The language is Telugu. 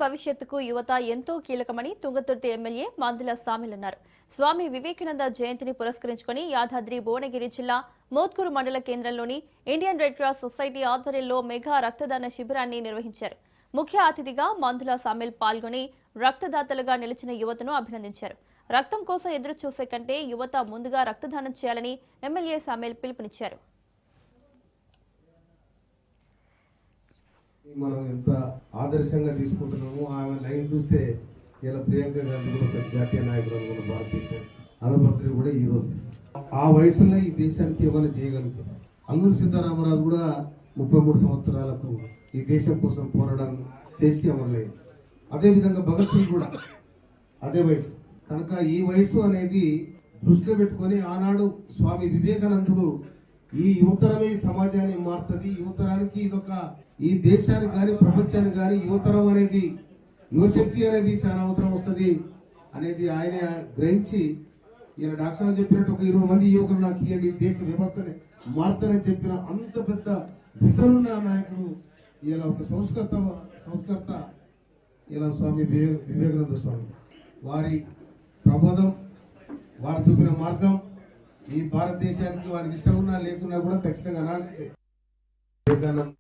భవిష్యత్తుకు యువత ఎంతో కీలకమని తుంగతుర్తి ఎమ్మెల్యే మందుల సామిల్ అన్నారు. స్వామి వివేకానంద జయంతిని పురస్కరించుకుని యాదాద్రి భువనగిరి జిల్లా మోత్కూరు మండల కేంద్రంలోని ఇండియన్ రెడ్ క్రాస్ సొసైటీ ఆధ్వర్యంలో మెగా రక్తదాన శిబిరాన్ని నిర్వహించారు. ముఖ్య అతిథిగా మందుల సామిల్ పాల్గొని రక్తదాతలుగా నిలిచిన యువతను అభినందించారు. రక్తం కోసం ఎదురు చూసే కంటే యువత ముందుగా రక్తదానం చేయాలని ఎమ్మెల్యే సామిల్ పిలుపునిచ్చారు. మనం ఎంత ఆదర్శంగా తీసుకుంటున్నాము. ఆమె లైన్ చూస్తే ఇలా ప్రియాంక గాంధీ కూడా ఒక జాతీయ నాయకురాలు భారతదేశ ఆంధ్రప్రదేశ్ కూడా ఈ రోజు ఆ వయసులో ఈ దేశానికి ఏమైనా చేయగలుగుతాం. అల్లూరి సీతారామరాజు కూడా 33 సంవత్సరాలకు ఈ దేశం కోసం పోరాటం చేసి అమరలేదు. అదేవిధంగా భగత్ సింగ్ కూడా అదే వయసు. కనుక ఈ వయసు అనేది దృష్టిలో పెట్టుకొని ఆనాడు స్వామి వివేకానందుడు ఈ యువతరమే సమాజాన్ని మారుతుంది, యువతరానికి ఇదొక ఈ దేశానికి కానీ ప్రపంచానికి కానీ యువతరం అనేది యువశక్తి అనేది చాలా అవసరం వస్తుంది అనేది ఆయన గ్రహించి ఇలా డాక్టర్ సార్ చెప్పినట్టు ఒక 20 మంది యువకులు నాకు ఇవ్వండి దేశ వ్యవస్థని మారుతానని చెప్పిన అంత పెద్ద విజన్ ఉన్న నాయకుడు ఇలా ఒక సంస్కర్త ఇలా స్వామి వివేకానంద స్వామి. వారి ప్రబోధం, వారు చూపిన మార్గం ఈ భారతదేశానికి వారికి ఇష్టం ఉన్నా లేకున్నా కూడా ఖచ్చితంగా అనాల్సిందే. వివేకానంద